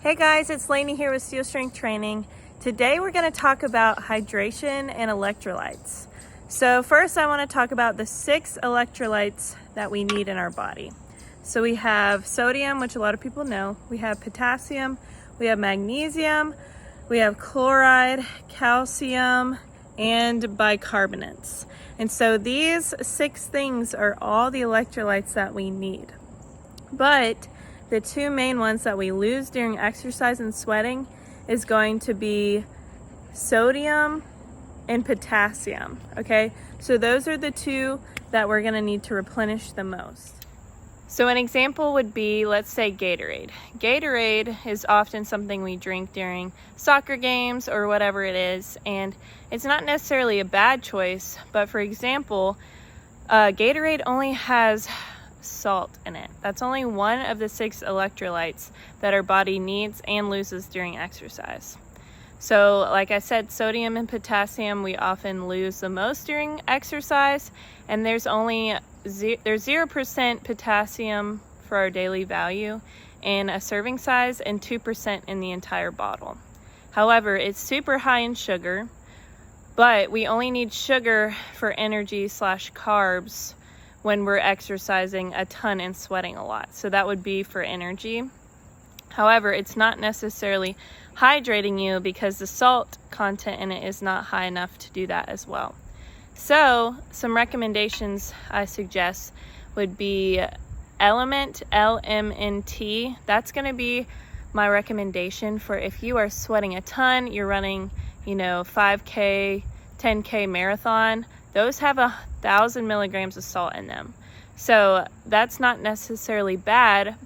Hey guys, it's Lainey here with Steel Strength Training. Today we're going to talk about hydration and electrolytes. So first I want to talk about the 6 electrolytes that we need in our body. So we have sodium, which a lot of people know. We have potassium, we have magnesium, we have chloride, calcium, and bicarbonates. And so these 6 things are all the electrolytes that we need. But the 2 main ones that we lose during exercise and sweating is going to be sodium and potassium, okay? So those are the 2 that we're gonna need to replenish the most. So an example would be, let's say Gatorade. Gatorade is often something we drink during soccer games or whatever it is, and it's not necessarily a bad choice, but for example, Gatorade only has salt in it. That's only one of the 6 electrolytes that our body needs and loses during exercise. So like I said, sodium and potassium we often lose the most during exercise, and there's 0% potassium for our daily value in a serving size and 2% in the entire bottle. However, it's super high in sugar, but we only need sugar for energy / carbs when we're exercising a ton and sweating a lot. So that would be for energy. However, it's not necessarily hydrating you because the salt content in it is not high enough to do that as well. So some recommendations I suggest would be Element, LMNT. That's gonna be my recommendation for if you are sweating a ton, you're running, 5K, 10K marathon. Those have 1,000 milligrams of salt in them. So that's not necessarily bad,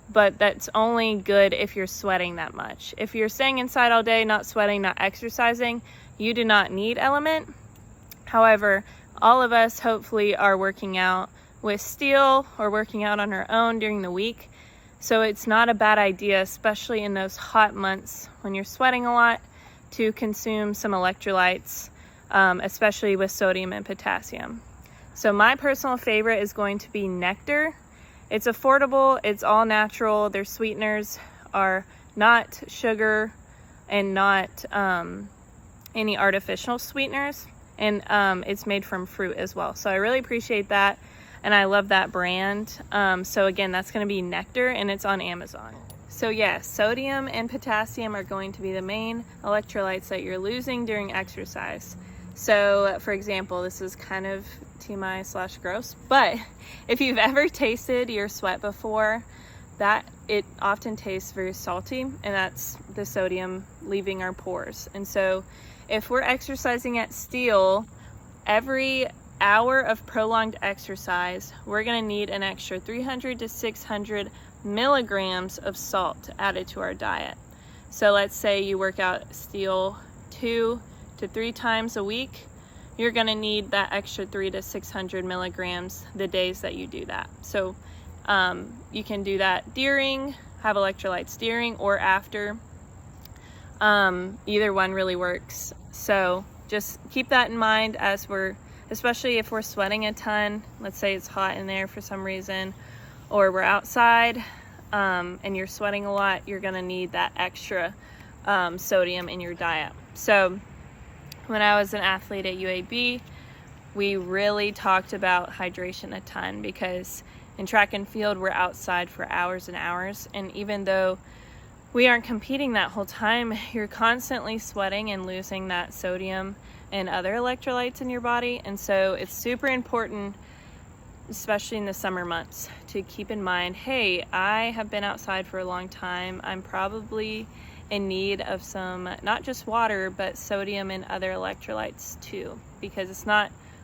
but that's only good if you're sweating that much. If you're staying inside all day, not sweating, not exercising, you do not need Element. However, all of us hopefully are working out with Steel or working out on our own during the week. So it's not a bad idea, especially in those hot months when you're sweating a lot, to consume some electrolytes, especially with sodium and potassium. So my personal favorite is going to be nectar. It's affordable, it's all natural. Their sweeteners are not sugar and not any artificial sweeteners. And it's made from fruit as well. So I really appreciate that, and I love that brand. So again, that's gonna be Nectar, and it's on Amazon. So yeah, sodium and potassium are going to be the main electrolytes that you're losing during exercise. So for example, this is kind of TMI / gross, but if you've ever tasted your sweat before, that it often tastes very salty, and that's the sodium leaving our pores. And so if we're exercising at Steel, every hour of prolonged exercise, we're gonna need an extra 300 to 600 milligrams of salt added to our diet. So let's say you work out Steel 2 to 3 times a week, you're gonna need that extra 300 to 600 milligrams the days that you do that. So you can do that have electrolytes during or after. Either one really works. So just keep that in mind especially if we're sweating a ton. Let's say it's hot in there for some reason, or we're outside and you're sweating a lot, you're gonna need that extra sodium in your diet. So when I was an athlete at UAB, we really talked about hydration a ton, because in track and field, we're outside for hours and hours. And even though we aren't competing that whole time, you're constantly sweating and losing that sodium and other electrolytes in your body. And so it's super important, especially in the summer months, to keep in mind, hey, I have been outside for a long time. I'm probably in need of some, not just water, but sodium and other electrolytes too, because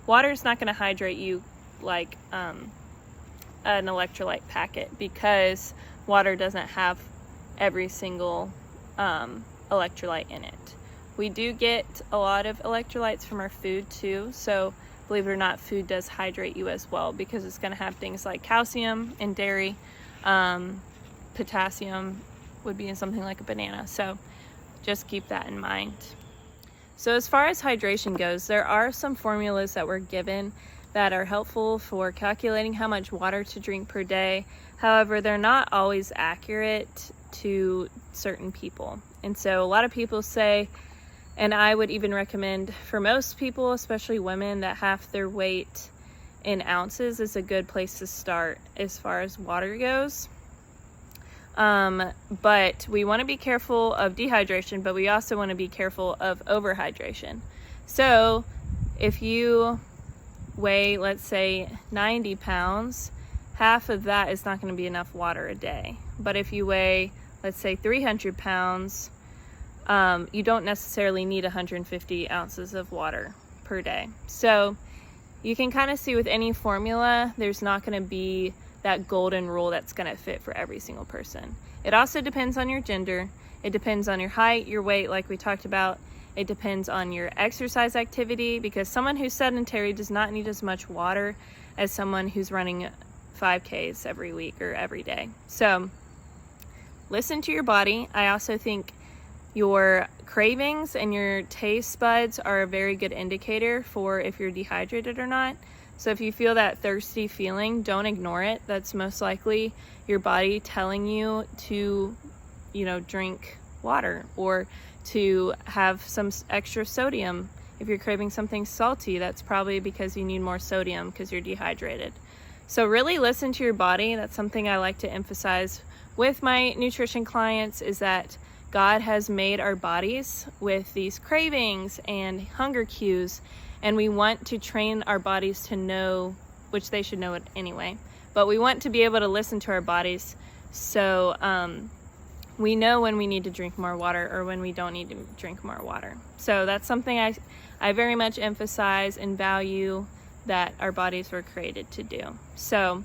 water is not going to hydrate you like an electrolyte packet, because water doesn't have every single electrolyte in it. We do get a lot of electrolytes from our food too, so believe it or not, food does hydrate you as well, because it's going to have things like calcium in dairy. Potassium would be in something like a banana, so just keep that in mind. So as far as hydration goes, there are some formulas that we're given that are helpful for calculating how much water to drink per day. However, they're not always accurate to certain people. And so a lot of people say, and I would even recommend for most people, especially women, that half their weight in ounces is a good place to start as far as water goes. But we want to be careful of dehydration, but we also want to be careful of overhydration. So if you weigh, let's say 90 pounds, half of that is not going to be enough water a day. But if you weigh, let's say 300 pounds, you don't necessarily need 150 ounces of water per day. So you can kind of see with any formula, there's not going to be that golden rule that's going to fit for every single person. It also depends on your gender. It depends on your height, your weight, like we talked about. It depends on your exercise activity, because someone who's sedentary does not need as much water as someone who's running 5Ks every week or every day. So listen to your body. I also think your cravings and your taste buds are a very good indicator for if you're dehydrated or not. So if you feel that thirsty feeling, don't ignore it. That's most likely your body telling you to, drink water or to have some extra sodium. If you're craving something salty, that's probably because you need more sodium because you're dehydrated. So really listen to your body. That's something I like to emphasize with my nutrition clients, is that God has made our bodies with these cravings and hunger cues, and we want to train our bodies to know, which they should know it anyway, but we want to be able to listen to our bodies so we know when we need to drink more water or when we don't need to drink more water. So that's something I very much emphasize and value, that our bodies were created to do. So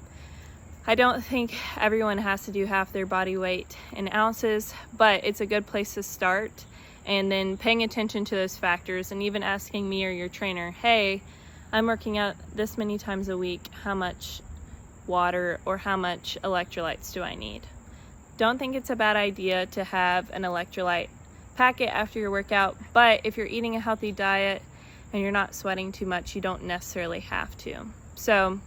I don't think everyone has to do half their body weight in ounces, but it's a good place to start. And then paying attention to those factors, and even asking me or your trainer, hey, I'm working out this many times a week, how much water or how much electrolytes do I need? Don't think it's a bad idea to have an electrolyte packet after your workout, but if you're eating a healthy diet and you're not sweating too much, you don't necessarily have to. So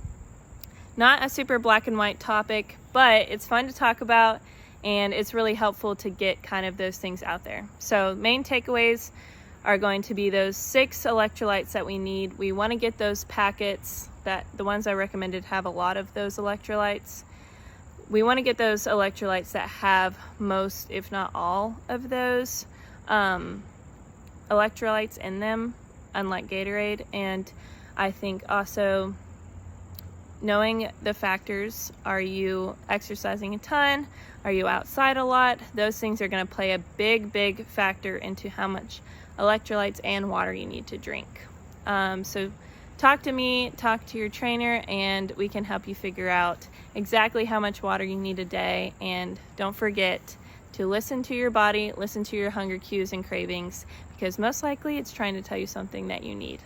not a super black and white topic, but it's fun to talk about, and it's really helpful to get kind of those things out there. So main takeaways are going to be those 6 electrolytes that we need. We want to get those packets, that the ones I recommended have a lot of those electrolytes. We want to get those electrolytes that have most, if not all, of those electrolytes in them, unlike Gatorade. And I think also knowing the factors, are you exercising a ton? Are you outside a lot? Those things are going to play a big factor into how much electrolytes and water you need to drink. So talk to me, talk to your trainer, and we can help you figure out exactly how much water you need a day. And don't forget to listen to your body, listen to your hunger cues and cravings, because most likely it's trying to tell you something that you need.